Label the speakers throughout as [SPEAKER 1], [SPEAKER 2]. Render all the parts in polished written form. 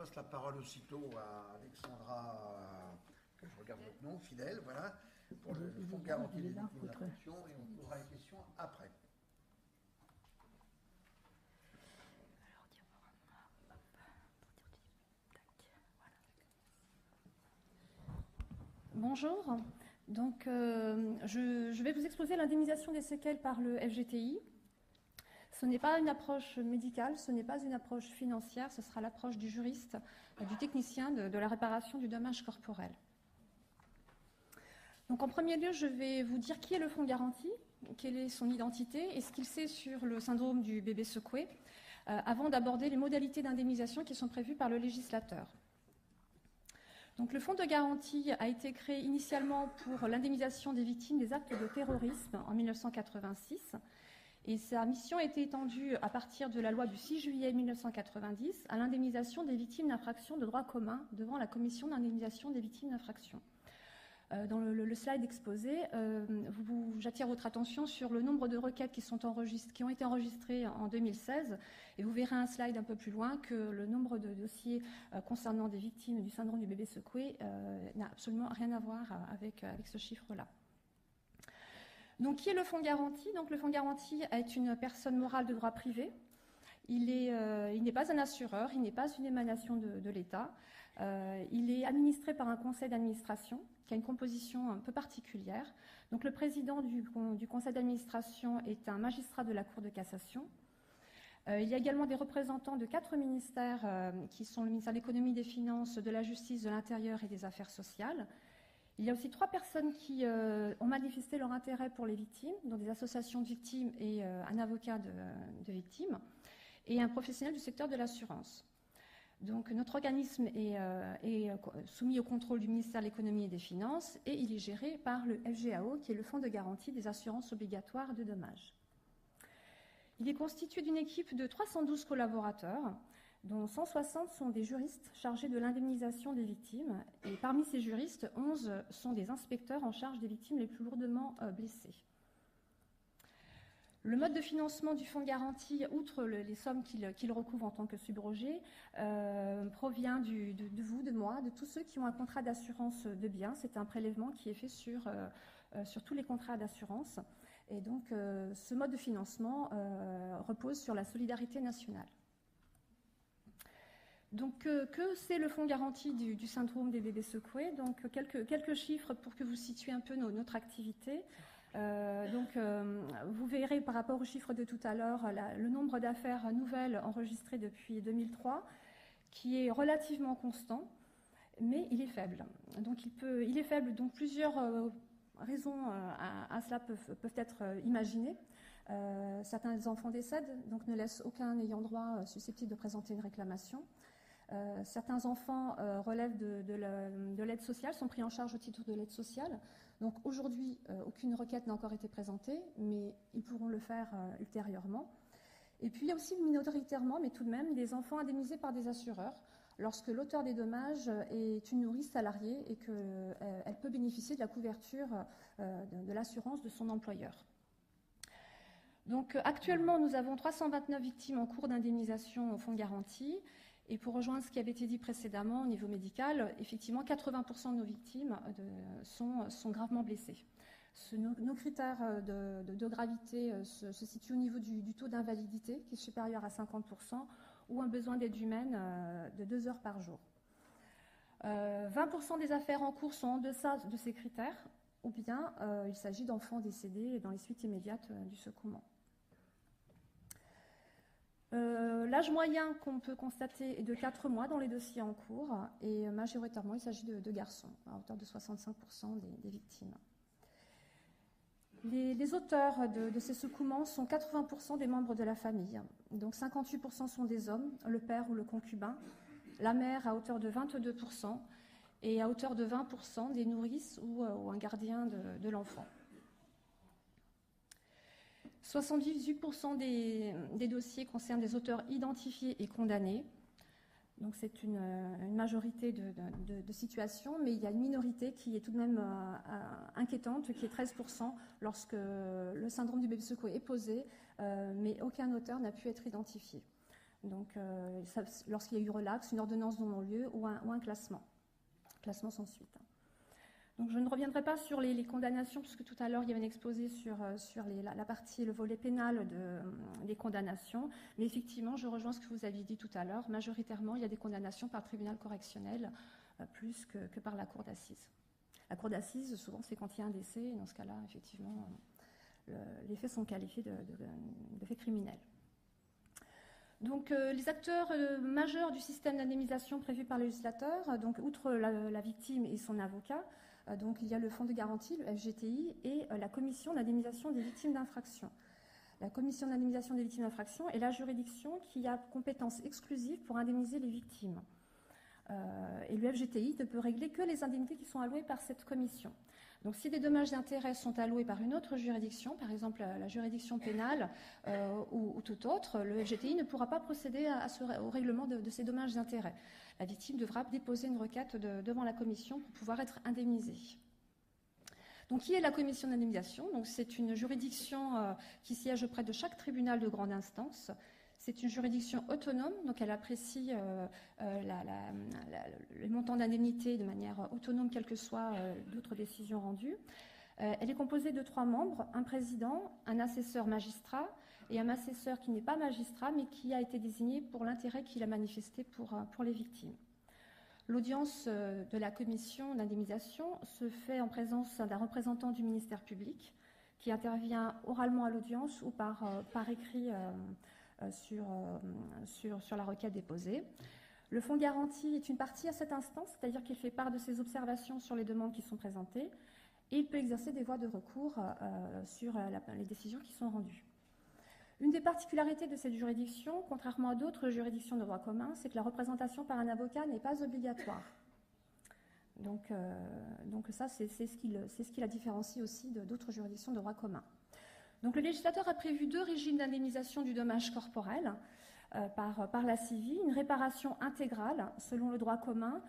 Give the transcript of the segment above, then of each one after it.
[SPEAKER 1] passe la parole aussitôt à Alexandra, que je regarde votre nom, fidèle, voilà, pour le Fonds de garantie des victimes d'infraction, et on posera les questions après.
[SPEAKER 2] Bonjour, donc je vais vous exposer l'indemnisation des séquelles par le FGTI. Ce n'est pas une approche médicale, ce n'est pas une approche financière, ce sera l'approche du juriste, du technicien de la réparation du dommage corporel. Donc en premier lieu, je vais vous dire qui est le fonds garantie, quelle est son identité et ce qu'il sait sur le syndrome du bébé secoué, avant d'aborder les modalités d'indemnisation qui sont prévues par le législateur. Donc, le fonds de garantie a été créé initialement pour l'indemnisation des victimes des actes de terrorisme en 1986 et sa mission a été étendue à partir de la loi du 6 juillet 1990 à l'indemnisation des victimes d'infractions de droit commun devant la commission d'indemnisation des victimes d'infractions. Dans le slide exposé, j'attire votre attention sur le nombre de requêtes qui ont été enregistrées en 2016 et vous verrez un slide un peu plus loin que le nombre de dossiers concernant des victimes du syndrome du bébé secoué n'a absolument rien à voir avec ce chiffre-là. Donc, qui est le fonds garantie? Donc, le fonds garantie est une personne morale de droit privé. Il n'est pas un assureur, il n'est pas une émanation de l'État. Il est administré par un conseil d'administration qui a une composition un peu particulière. Donc, le président du conseil d'administration est un magistrat de la Cour de cassation. Il y a également des représentants de 4 ministères qui sont le ministère de l'économie, des finances, de la justice, de l'intérieur et des affaires sociales. Il y a aussi 3 personnes qui ont manifesté leur intérêt pour les victimes, dont des associations de victimes et un avocat de victimes, et un professionnel du secteur de l'assurance. Donc notre organisme est soumis au contrôle du ministère de l'économie et des finances et il est géré par le FGAO, qui est le Fonds de garantie des assurances obligatoires de dommages. Il est constitué d'une équipe de 312 collaborateurs, dont 160 sont des juristes chargés de l'indemnisation des victimes. Et parmi ces juristes, 11 sont des inspecteurs en charge des victimes les plus lourdement blessées. Le mode de financement du fonds de garantie, outre les sommes qu'il recouvre en tant que subrogé, provient de vous, de moi, de tous ceux qui ont un contrat d'assurance de biens. C'est un prélèvement qui est fait sur tous les contrats d'assurance. Et donc, ce mode de financement repose sur la solidarité nationale. Donc, que c'est le fonds garantie du syndrome des bébés secoués? Donc, quelques chiffres pour que vous situiez un peu notre activité. Vous verrez par rapport aux chiffres de tout à l'heure le nombre d'affaires nouvelles enregistrées depuis 2003, qui est relativement constant, mais il est faible. Donc, il est faible, donc plusieurs raisons à cela peuvent être imaginées. Certains enfants décèdent, donc ne laissent aucun ayant droit susceptible de présenter une réclamation. Certains enfants relèvent de l'aide sociale, sont pris en charge au titre de l'aide sociale. Donc aujourd'hui, aucune requête n'a encore été présentée, mais ils pourront le faire ultérieurement. Et puis il y a aussi minoritairement, mais tout de même, des enfants indemnisés par des assureurs lorsque l'auteur des dommages est une nourrice salariée et qu'elle peut bénéficier de la couverture de l'assurance de son employeur. Donc actuellement, nous avons 329 victimes en cours d'indemnisation au fonds garantie. Et pour rejoindre ce qui avait été dit précédemment au niveau médical, effectivement, 80% de nos victimes sont gravement blessées. Nos critères de gravité se situent au niveau du taux d'invalidité, qui est supérieur à 50%, ou un besoin d'aide humaine de 2 heures par jour. 20% des affaires en cours sont en deçà de ces critères, ou bien il s'agit d'enfants décédés dans les suites immédiates du secouement. L'âge moyen qu'on peut constater est de 4 mois dans les dossiers en cours et majoritairement il s'agit de garçons, à hauteur de 65% des victimes. Les auteurs de ces secouements sont 80% des membres de la famille, donc 58% sont des hommes, le père ou le concubin, la mère à hauteur de 22% et à hauteur de 20% des nourrices ou un gardien de l'enfant. 78% des dossiers concernent des auteurs identifiés et condamnés. Donc c'est une majorité de situations, mais il y a une minorité qui est tout de même inquiétante, qui est 13% lorsque le syndrome du bébé secoué est posé, mais aucun auteur n'a pu être identifié. Donc, lorsqu'il y a eu relax, une ordonnance de non-lieu ou un classement sans suite. Donc, je ne reviendrai pas sur les condamnations, puisque tout à l'heure, il y avait un exposé sur la partie, le volet pénal des condamnations. Mais effectivement, je rejoins ce que vous aviez dit tout à l'heure. Majoritairement, il y a des condamnations par tribunal correctionnel plus que par la cour d'assises. La cour d'assises, souvent, c'est quand il y a un décès. Et dans ce cas-là, effectivement, les faits sont qualifiés de faits criminels. Donc, les acteurs majeurs du système d'indemnisation prévu par le législateur, donc outre la victime et son avocat, donc il y a le fonds de garantie, le FGTI, et la commission d'indemnisation des victimes d'infraction. La commission d'indemnisation des victimes d'infraction est la juridiction qui a compétence exclusive pour indemniser les victimes. Et le FGTI ne peut régler que les indemnités qui sont allouées par cette commission. Donc, si des dommages d'intérêt sont alloués par une autre juridiction, par exemple la juridiction pénale ou tout autre, le FGTI ne pourra pas procéder au règlement de ces dommages d'intérêt. La victime devra déposer une requête devant la commission pour pouvoir être indemnisée. Donc, qui est la commission d'indemnisation? Donc, c'est une juridiction qui siège auprès de chaque tribunal de grande instance. C'est une juridiction autonome, donc elle apprécie le montant d'indemnité de manière autonome, quelles que soient d'autres décisions rendues. Elle est composée de 3 membres, un président, un assesseur magistrat et un assesseur qui n'est pas magistrat, mais qui a été désigné pour l'intérêt qu'il a manifesté pour les victimes. L'audience de la commission d'indemnisation se fait en présence d'un représentant du ministère public qui intervient oralement à l'audience ou par écrit sur la requête déposée. Le fonds garanti est une partie à cette instance, c'est-à-dire qu'il fait part de ses observations sur les demandes qui sont présentées et il peut exercer des voies de recours sur les décisions qui sont rendues. Une des particularités de cette juridiction, contrairement à d'autres juridictions de droit commun, c'est que la représentation par un avocat n'est pas obligatoire. Donc ça, c'est ce qui la différencie aussi d'autres juridictions de droit commun. Donc le législateur a prévu 2 régimes d'indemnisation du dommage corporel par la CIVI, une réparation intégrale selon le droit commun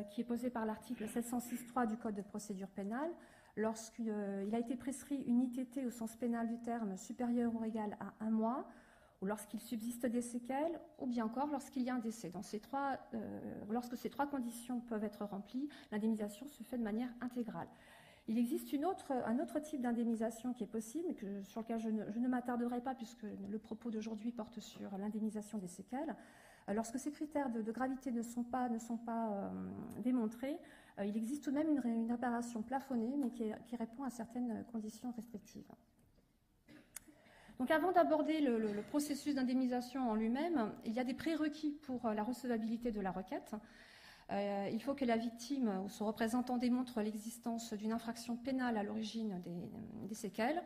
[SPEAKER 2] qui est posé par l'article 706.3 du Code de procédure pénale lorsqu'il a été prescrit une ITT au sens pénal du terme supérieure ou égale à 1 mois, ou lorsqu'il subsiste des séquelles, ou bien encore lorsqu'il y a un décès. Lorsque ces 3 conditions peuvent être remplies, l'indemnisation se fait de manière intégrale. Il existe un autre type d'indemnisation qui est possible, sur lequel je ne m'attarderai pas puisque le propos d'aujourd'hui porte sur l'indemnisation des séquelles. Lorsque ces critères de gravité ne sont pas démontrés, il existe tout de même une réparation plafonnée, mais qui répond à certaines conditions restrictives. Donc avant d'aborder le processus d'indemnisation en lui-même, il y a des prérequis pour la recevabilité de la requête. Il faut que la victime ou son représentant démontre l'existence d'une infraction pénale à l'origine des séquelles.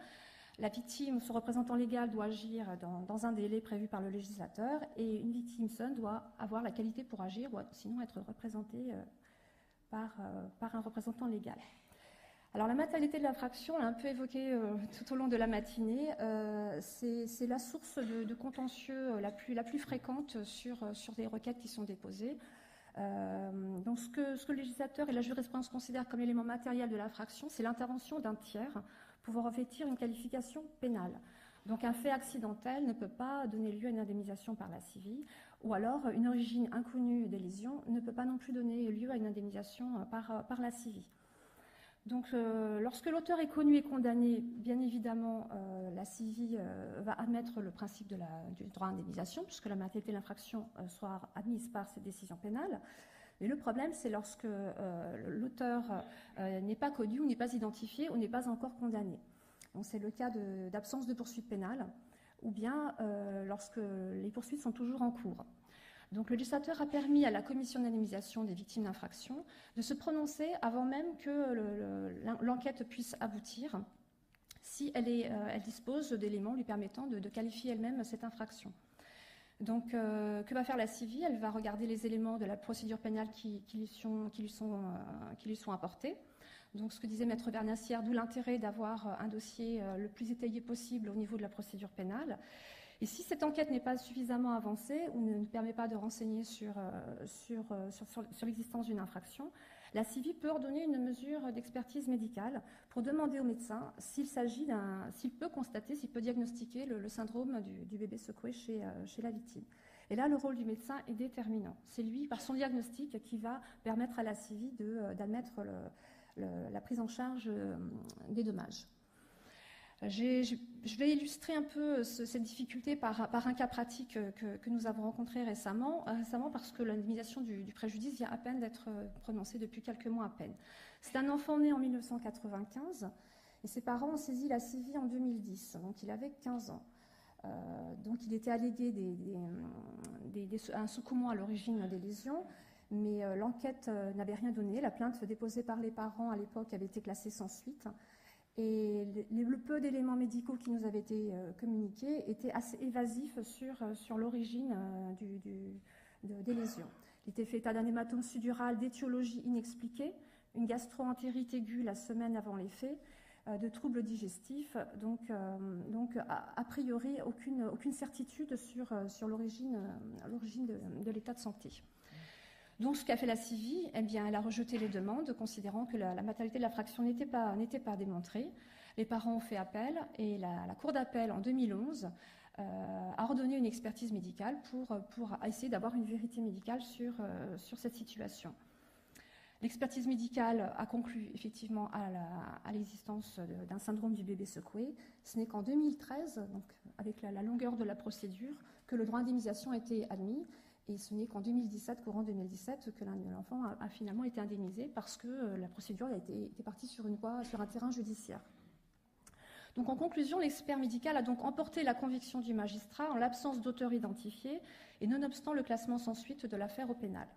[SPEAKER 2] La victime ou son représentant légal doit agir dans un délai prévu par le législateur et une victime seule doit avoir la qualité pour agir ou sinon être représentée par un représentant légal. Alors la matérialité de l'infraction, on l'a un peu évoqué tout au long de la matinée, c'est la source de contentieux la plus fréquente sur des requêtes qui sont déposées. Donc ce que le législateur et la jurisprudence considèrent comme élément matériel de l'infraction, c'est l'intervention d'un tiers pouvant revêtir une qualification pénale. Donc un fait accidentel ne peut pas donner lieu à une indemnisation par la CIVI, ou alors une origine inconnue des lésions ne peut pas non plus donner lieu à une indemnisation par la CIVI. Donc lorsque l'auteur est connu et condamné, bien évidemment, la CIVI va admettre le principe du droit à indemnisation, puisque la matérialité de l'infraction soit admise par cette décision pénale. Mais le problème, c'est lorsque l'auteur n'est pas connu ou n'est pas identifié ou n'est pas encore condamné. Donc c'est le cas d'absence de poursuite pénale, ou bien lorsque les poursuites sont toujours en cours. Donc le législateur a permis à la commission d'indemnisation des victimes d'infraction de se prononcer avant même que l'enquête puisse aboutir, si elle dispose d'éléments lui permettant de qualifier elle-même cette infraction. Donc que va faire la CIVI? Elle va regarder les éléments de la procédure pénale qui lui sont apportés. Donc ce que disait Maître Vernassière, d'où l'intérêt d'avoir un dossier le plus étayé possible au niveau de la procédure pénale. Et si cette enquête n'est pas suffisamment avancée ou ne permet pas de renseigner sur l'existence d'une infraction, la CIVI peut ordonner une mesure d'expertise médicale pour demander au médecin s'il peut diagnostiquer le syndrome du bébé secoué chez la victime. Et là, le rôle du médecin est déterminant. C'est lui, par son diagnostic, qui va permettre à la CIVI d'admettre la prise en charge des dommages. Je vais illustrer un peu cette difficulté par un cas pratique que nous avons rencontré récemment parce que l'indemnisation du préjudice vient à peine d'être prononcée depuis quelques mois à peine. C'est un enfant né en 1995 et ses parents ont saisi la CIVI en 2010, donc il avait 15 ans. Donc il était allégué un secouement à l'origine des lésions, mais l'enquête n'avait rien donné. La plainte déposée par les parents à l'époque avait été classée sans suite. Et le peu d'éléments médicaux qui nous avaient été communiqués étaient assez évasifs sur l'origine des lésions. Il était fait état d'un hématome sudural d'étiologie inexpliquée, une gastro-entérite aiguë la semaine avant les faits, de troubles digestifs, donc a priori aucune certitude sur l'origine de l'état de santé. Donc, ce qu'a fait la CIVI, eh bien, elle a rejeté les demandes, considérant que la matérialité de l'infraction n'était pas démontrée. Les parents ont fait appel et la Cour d'appel, en 2011, a ordonné une expertise médicale pour essayer d'avoir une vérité médicale sur cette situation. L'expertise médicale a conclu effectivement à l'existence d'un syndrome du bébé secoué. Ce n'est qu'en 2013, donc avec la longueur de la procédure, que le droit d'indemnisation a été admis. Et ce n'est qu'en 2017, courant 2017, que l'enfant a finalement été indemnisé parce que la procédure était partie sur un terrain judiciaire. Donc en conclusion, l'expert médical a donc emporté la conviction du magistrat en l'absence d'auteur identifié et nonobstant le classement sans suite de l'affaire au pénal.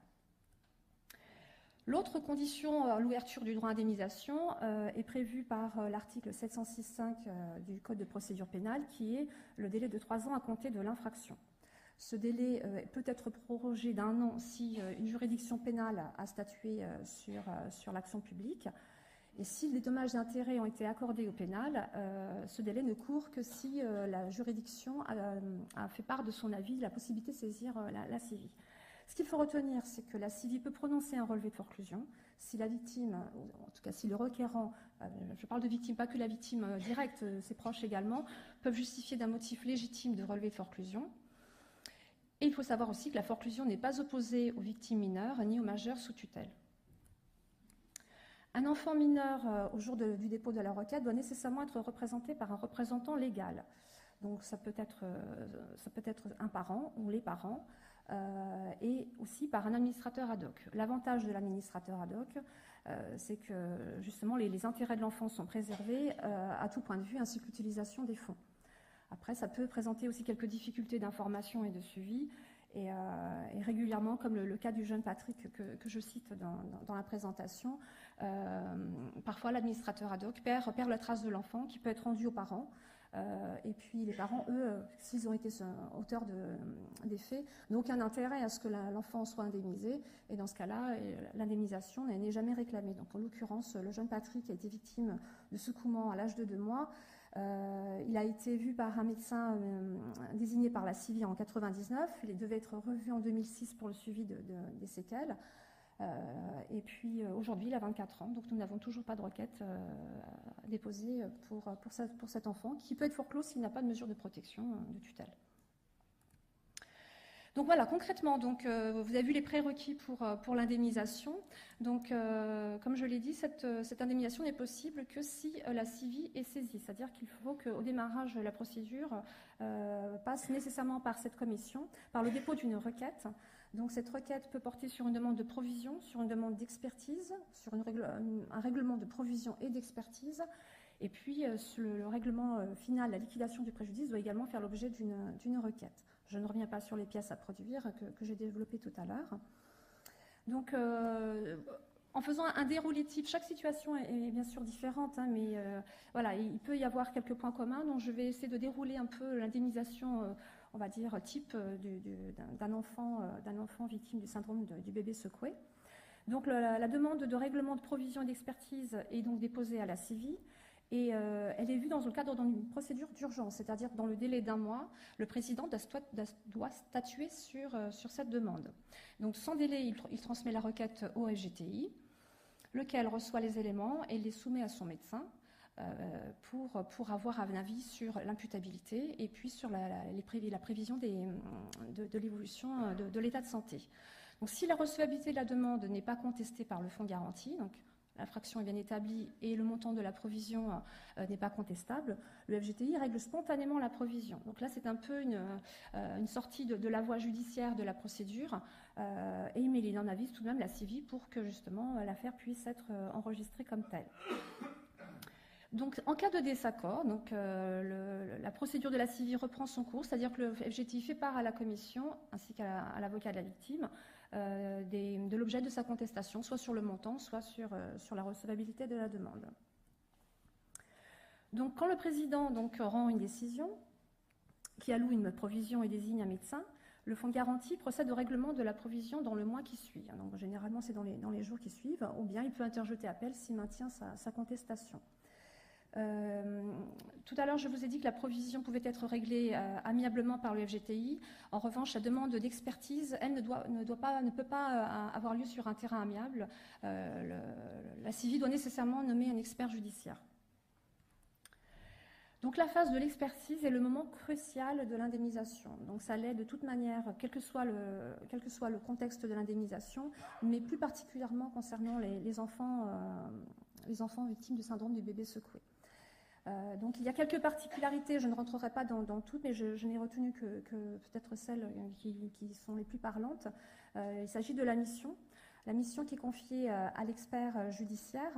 [SPEAKER 2] L'autre condition à l'ouverture du droit à indemnisation est prévue par l'article 706.5 du Code de procédure pénale, qui est le délai de 3 ans à compter de l'infraction. Ce délai peut être prorogé d'1 an si une juridiction pénale a statué sur l'action publique. Et si les dommages et intérêts ont été accordés au pénal, ce délai ne court que si la juridiction a fait part de son avis de la possibilité de saisir la CIVI. Ce qu'il faut retenir, c'est que la CIVI peut prononcer un relevé de forclusion si la victime, en tout cas si le requérant, je parle de victime, pas que la victime directe, ses proches également, peuvent justifier d'un motif légitime de relevé de forclusion. Et il faut savoir aussi que la forclusion n'est pas opposée aux victimes mineures ni aux majeurs sous tutelle. Un enfant mineur, au jour du dépôt de la requête, doit nécessairement être représenté par un représentant légal. Donc ça peut être un parent ou les parents, et aussi par un administrateur ad hoc. L'avantage de l'administrateur ad hoc, c'est que justement les intérêts de l'enfant sont préservés à tout point de vue, ainsi que l'utilisation des fonds. Après, ça peut présenter aussi quelques difficultés d'information et de suivi, et régulièrement, comme le cas du jeune Patrick que je cite dans la présentation, parfois l'administrateur ad hoc perd la trace de l'enfant qui peut être rendue aux parents, et puis les parents, eux, s'ils ont été auteurs des faits, n'ont aucun intérêt à ce que l'enfant soit indemnisé, et dans ce cas-là, l'indemnisation n'est jamais réclamée. Donc en l'occurrence, le jeune Patrick a été victime de secouement à l'âge de 2 mois. Il a été vu par un médecin désigné par la CIVI en 1999. Il devait être revu en 2006 pour le suivi des séquelles. Et puis aujourd'hui, il a 24 ans. Donc nous n'avons toujours pas de requête déposée pour cet enfant, qui peut être forclos s'il n'a pas de mesure de protection de tutelle. Donc voilà, concrètement, vous avez vu les prérequis pour l'indemnisation. Donc, comme je l'ai dit, cette indemnisation n'est possible que si la CIVI est saisie. C'est-à-dire qu'il faut qu'au démarrage de la procédure passe nécessairement par cette commission, par le dépôt d'une requête. Donc cette requête peut porter sur une demande de provision, sur une demande d'expertise, sur un règlement de provision et d'expertise. Et puis le règlement final, la liquidation du préjudice, doit également faire l'objet d'une requête. Je ne reviens pas sur les pièces à produire que j'ai développées tout à l'heure. Donc, en faisant un déroulé type, chaque situation est bien sûr différente, hein, mais voilà, il peut y avoir quelques points communs. Donc, je vais essayer de dérouler un peu l'indemnisation, on va dire, type d'un enfant victime du syndrome du bébé secoué. Donc, la demande de règlement de provision et d'expertise est donc déposée à la CIVI. Et elle est vue dans le cadre d'une procédure d'urgence, c'est-à-dire dans le délai d'1 mois, le président doit statuer sur cette demande. Donc sans délai, il transmet la requête au FGTI, lequel reçoit les éléments et les soumet à son médecin. pour avoir un avis sur l'imputabilité et puis sur la prévision de l'évolution de l'état de santé. Donc, si la recevabilité de la demande n'est pas contestée par le fonds garanti, donc l'infraction est bien établie et le montant de la provision n'est pas contestable, le FGTI règle spontanément la provision. Donc là, c'est un peu une sortie de la voie judiciaire de la procédure, mais il en avise tout de même la CIVI pour que justement l'affaire puisse être enregistrée comme telle. Donc, en cas de désaccord, donc, la procédure de la CIVI reprend son cours, c'est-à-dire que le FGTI fait part à la commission ainsi qu'à l'avocat de la victime de l'objet de sa contestation, soit sur le montant, soit sur la recevabilité de la demande. Donc, quand le président rend une décision qui alloue une provision et désigne un médecin, le fonds de garantie procède au règlement de la provision dans le mois qui suit. Donc, généralement, c'est dans les jours qui suivent, ou bien il peut interjeter appel s'il maintient sa contestation. Tout à l'heure, je vous ai dit que la provision pouvait être réglée amiablement par le FGTI. En revanche, la demande d'expertise, elle ne peut pas avoir lieu sur un terrain amiable. La CIVI doit nécessairement nommer un expert judiciaire. Donc la phase de l'expertise est le moment crucial de l'indemnisation. Donc ça l'est de toute manière, quel que soit le contexte de l'indemnisation, mais plus particulièrement concernant les enfants victimes du syndrome du bébé secoué. Donc il y a quelques particularités, je ne rentrerai pas dans toutes, mais je n'ai retenu que peut-être celles qui sont les plus parlantes. Il s'agit de la mission. La mission qui est confiée à l'expert judiciaire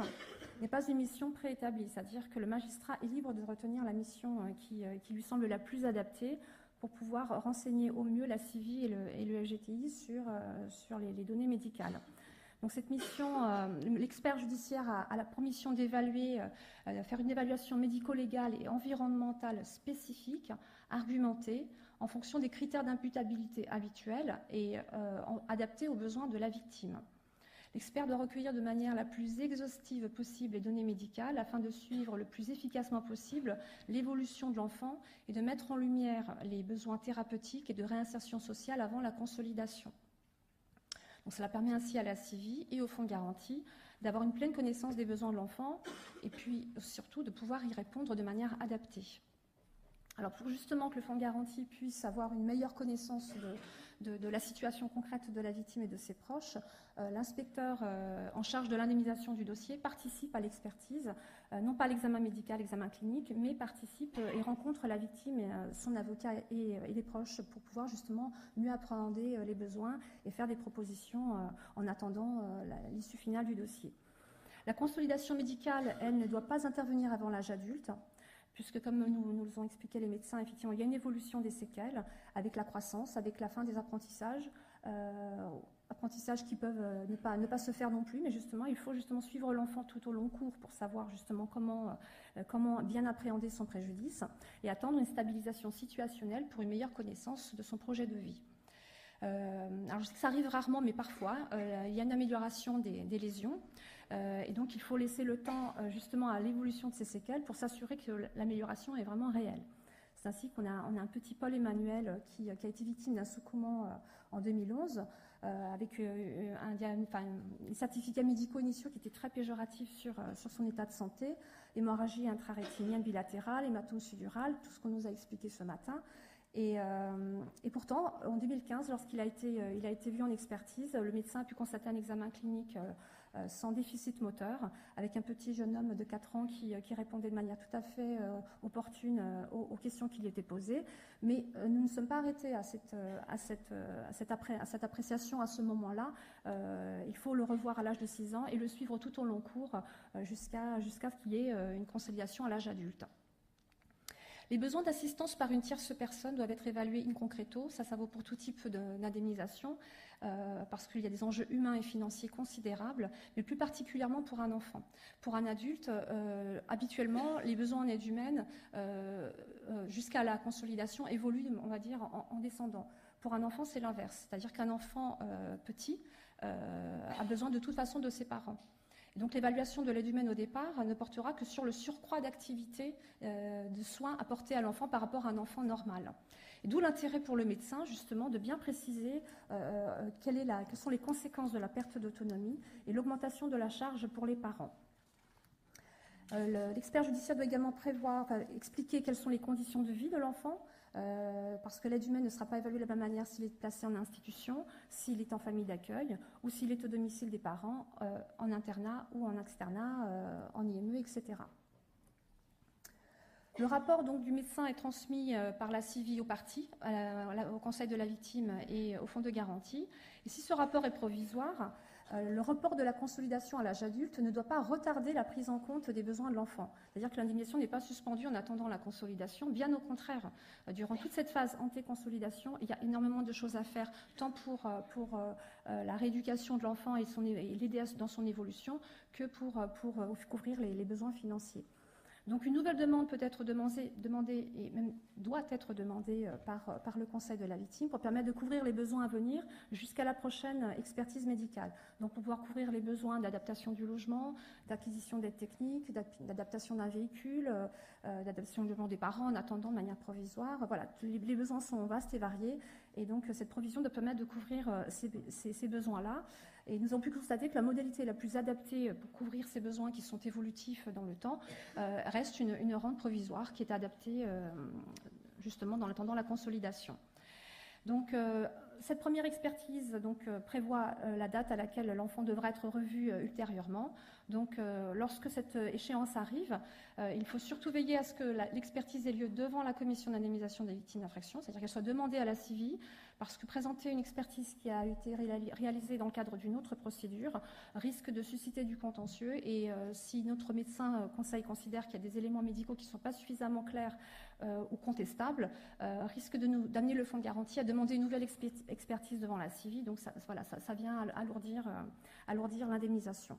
[SPEAKER 2] n'est pas une mission préétablie, c'est-à-dire que le magistrat est libre de retenir la mission qui lui semble la plus adaptée pour pouvoir renseigner au mieux la CIVI et le FGTI sur les données médicales. Donc cette mission, l'expert judiciaire a la permission d'évaluer, faire une évaluation médico-légale et environnementale spécifique, argumentée, en fonction des critères d'imputabilité habituels et adaptés aux besoins de la victime. L'expert doit recueillir de manière la plus exhaustive possible les données médicales afin de suivre le plus efficacement possible l'évolution de l'enfant et de mettre en lumière les besoins thérapeutiques et de réinsertion sociale avant la consolidation. Donc cela permet ainsi à la CIVI et au fonds de garantie d'avoir une pleine connaissance des besoins de l'enfant et puis surtout de pouvoir y répondre de manière adaptée. Alors pour justement que le fonds de garantie puisse avoir une meilleure connaissance de la situation concrète de la victime et de ses proches, l'inspecteur en charge de l'indemnisation du dossier participe à l'expertise, non pas à l'examen médical, l'examen clinique, mais participe et rencontre la victime, et son avocat et les proches pour pouvoir justement mieux appréhender les besoins et faire des propositions en attendant l'issue finale du dossier. La consolidation médicale, elle, ne doit pas intervenir avant l'âge adulte, puisque comme nous le ont expliqué les médecins, effectivement, il y a une évolution des séquelles avec la croissance, avec la fin des apprentissages, apprentissages qui peuvent ne pas se faire non plus, mais justement, il faut justement suivre l'enfant tout au long cours pour savoir justement comment bien appréhender son préjudice et attendre une stabilisation situationnelle pour une meilleure connaissance de son projet de vie. Alors je sais que ça arrive rarement, mais parfois, il y a une amélioration des lésions. Et donc, il faut laisser le temps justement à l'évolution de ces séquelles pour s'assurer que l'amélioration est vraiment réelle. C'est ainsi qu'on a un petit Paul Emmanuel qui a été victime d'un secouement en 2011 avec des certificats médicaux initiaux qui étaient très péjoratifs sur son état de santé, hémorragie intrarétinienne bilatérale, hématome sudural, tout ce qu'on nous a expliqué ce matin. Et pourtant, en 2015, lorsqu'il a été vu en expertise, le médecin a pu constater un examen clinique sans déficit moteur, avec un petit jeune homme de 4 ans qui répondait de manière tout à fait opportune aux questions qui lui étaient posées. Mais nous ne sommes pas arrêtés à cette appréciation à ce moment-là. Il faut le revoir à l'âge de 6 ans et le suivre tout au long cours jusqu'à ce qu'il y ait une conciliation à l'âge adulte. Les besoins d'assistance par une tierce personne doivent être évalués in concreto, ça vaut pour tout type d'indemnisation, parce qu'il y a des enjeux humains et financiers considérables, mais plus particulièrement pour un enfant. Pour un adulte, habituellement, les besoins en aide humaine, jusqu'à la consolidation, évoluent, on va dire, en descendant. Pour un enfant, c'est l'inverse, c'est-à-dire qu'un enfant petit a besoin de toute façon de ses parents. Donc l'évaluation de l'aide humaine au départ ne portera que sur le surcroît d'activité de soins apportés à l'enfant par rapport à un enfant normal. D'où l'intérêt pour le médecin justement de bien préciser quelles sont les conséquences de la perte d'autonomie et l'augmentation de la charge pour les parents. L'expert judiciaire doit également expliquer quelles sont les conditions de vie de l'enfant, parce que l'aide humaine ne sera pas évaluée de la même manière s'il est placé en institution, s'il est en famille d'accueil, ou s'il est au domicile des parents, en internat ou en externat, en IME, etc. Le rapport donc, du médecin est transmis par la CIVI aux parties, au Conseil de la victime et au Fonds de garantie. Et si ce rapport est provisoire, le report de la consolidation à l'âge adulte ne doit pas retarder la prise en compte des besoins de l'enfant. C'est-à-dire que l'indemnisation n'est pas suspendue en attendant la consolidation. Bien au contraire, durant toute cette phase anté-consolidation, il y a énormément de choses à faire, tant pour la rééducation de l'enfant et l'aider dans son évolution, que pour couvrir les besoins financiers. Donc une nouvelle demande peut être demandée et même doit être demandée par le Conseil de la victime pour permettre de couvrir les besoins à venir jusqu'à la prochaine expertise médicale. Donc pour pouvoir couvrir les besoins d'adaptation du logement, d'acquisition d'aide technique, d'adaptation d'un véhicule, d'adaptation du logement des parents en attendant de manière provisoire. Voilà, les besoins sont vastes et variés et donc cette provision doit permettre de couvrir ces besoins-là. Et nous avons pu constater que la modalité la plus adaptée pour couvrir ces besoins qui sont évolutifs dans le temps reste une rente provisoire qui est adaptée justement en attendant la consolidation. Donc cette première expertise prévoit la date à laquelle l'enfant devra être revu ultérieurement. Donc lorsque cette échéance arrive, il faut surtout veiller à ce que l'expertise ait lieu devant la commission d'indemnisation des victimes d'infraction, c'est-à-dire qu'elle soit demandée à la CIVI, parce que présenter une expertise qui a été réalisée dans le cadre d'une autre procédure risque de susciter du contentieux et si notre médecin conseil considère qu'il y a des éléments médicaux qui ne sont pas suffisamment clairs ou contestables, risque d'amener le fonds de garantie à demander une nouvelle expertise devant la CIVI, donc ça vient alourdir l'indemnisation.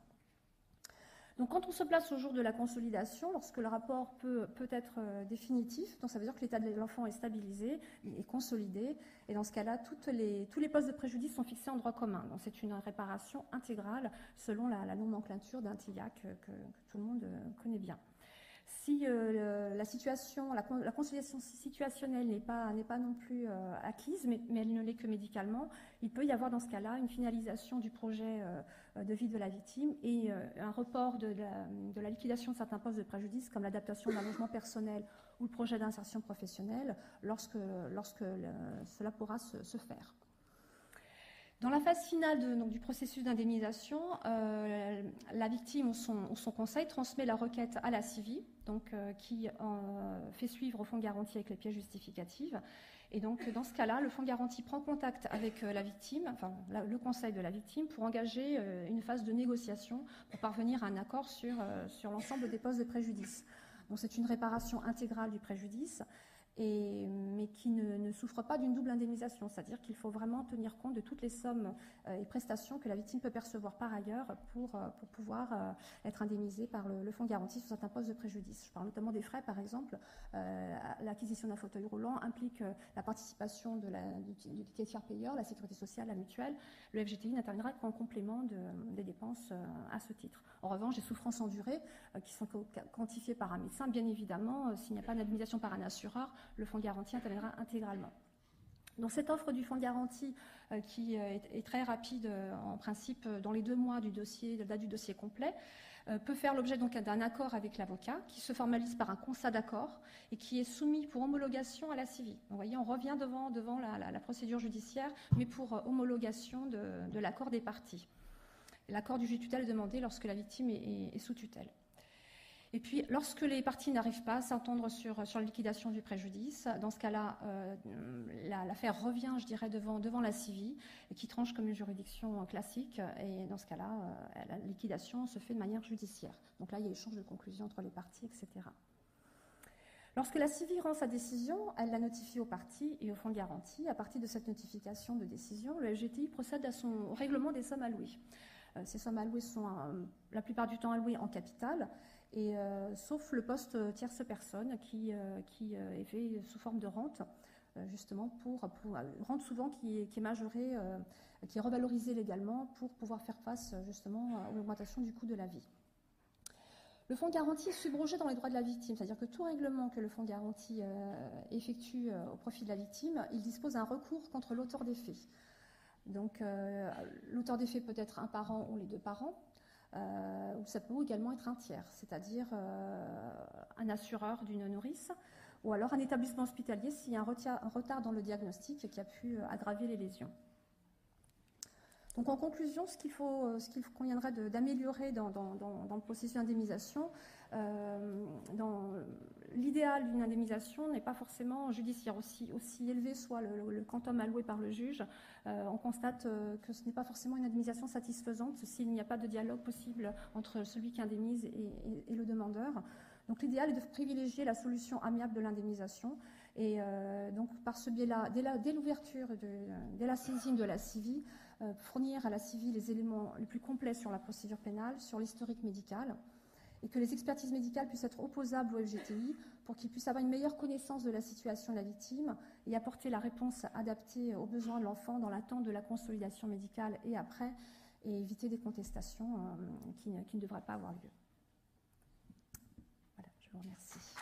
[SPEAKER 2] Donc quand on se place au jour de la consolidation, lorsque le rapport peut être définitif, donc ça veut dire que l'état de l'enfant est stabilisé, est consolidé, et dans ce cas-là, tous les postes de préjudice sont fixés en droit commun. Donc c'est une réparation intégrale selon la nomenclature d'un TIAC que tout le monde connaît bien. Si la consolidation situationnelle n'est pas non plus acquise, mais elle ne l'est que médicalement, il peut y avoir dans ce cas-là une finalisation du projet de vie de la victime et un report de la liquidation de certains postes de préjudice, comme l'adaptation d'un logement personnel ou le projet d'insertion professionnelle, lorsque cela pourra se faire. Dans la phase finale du processus d'indemnisation, la victime ou son conseil transmet la requête à la CIVI, qui fait suivre au fonds de garantie avec les pièces justificatives. Et donc, dans ce cas-là, le fonds de garantie prend contact avec la victime, le conseil de la victime, pour engager une phase de négociation pour parvenir à un accord sur l'ensemble des postes de préjudice. Donc, c'est une réparation intégrale du préjudice. Mais qui ne souffre pas d'une double indemnisation, c'est-à-dire qu'il faut vraiment tenir compte de toutes les sommes et prestations que la victime peut percevoir par ailleurs pour pouvoir être indemnisée par le fonds de garantie sur certains postes de préjudice. Je parle notamment des frais, par exemple. L'acquisition d'un fauteuil roulant implique la participation du tiers payeur, la sécurité sociale, la mutuelle. Le FGTI n'interviendra qu'en complément des dépenses à ce titre. En revanche, les souffrances endurées, qui sont quantifiées par un médecin, bien évidemment, s'il n'y a pas d'indemnisation par un assureur, le fonds de garantie interviendra intégralement. Donc cette offre du fonds de garantie qui est très rapide en principe dans les 2 mois de la date du dossier complet peut faire l'objet d'un accord avec l'avocat qui se formalise par un constat d'accord et qui est soumis pour homologation à la CIVI. Donc, vous voyez, on revient devant la procédure judiciaire mais pour homologation de l'accord des parties. L'accord du juge tutelle est demandé lorsque la victime est sous tutelle. Et puis, lorsque les parties n'arrivent pas à s'entendre sur la liquidation du préjudice, dans ce cas-là, l'affaire revient, je dirais, devant la CIVI, qui tranche comme une juridiction classique. Et dans ce cas-là, la liquidation se fait de manière judiciaire. Donc là, il y a échange de conclusions entre les parties, etc. Lorsque la CIVI rend sa décision, elle la notifie aux parties et au fonds de garantie. À partir de cette notification de décision, le FGTI procède au règlement des sommes allouées. Ces sommes allouées sont la plupart du temps allouées en capital, et sauf le poste tierce personne qui est fait sous forme de rente, justement pour rente souvent qui est majorée, qui est revalorisée légalement pour pouvoir faire face justement à l'augmentation du coût de la vie. Le fonds de garantie est subrogé dans les droits de la victime, c'est-à-dire que tout règlement que le fonds de garantie effectue au profit de la victime, il dispose d'un recours contre l'auteur des faits. Donc l'auteur des faits peut être un parent ou les 2 parents. ou ça peut également être un tiers, c'est-à-dire un assureur d'une nourrice, ou alors un établissement hospitalier s'il y a un retard dans le diagnostic qui a pu aggraver les lésions. Donc en conclusion, ce qu'il conviendrait d'améliorer dans le processus d'indemnisation, l'idéal d'une indemnisation n'est pas forcément judiciaire, aussi élevé soit le quantum alloué par le juge. On constate que ce n'est pas forcément une indemnisation satisfaisante s'il n'y a pas de dialogue possible entre celui qui indemnise et le demandeur. Donc l'idéal est de privilégier la solution amiable de l'indemnisation. Et donc par ce biais-là, dès l'ouverture, dès la saisine de la CIVI, fournir à la CIVI les éléments les plus complets sur la procédure pénale, sur l'historique médical, et que les expertises médicales puissent être opposables au FGTI pour qu'ils puissent avoir une meilleure connaissance de la situation de la victime et apporter la réponse adaptée aux besoins de l'enfant dans l'attente de la consolidation médicale et après, et éviter des contestations qui ne devraient pas avoir lieu. Voilà, je vous remercie.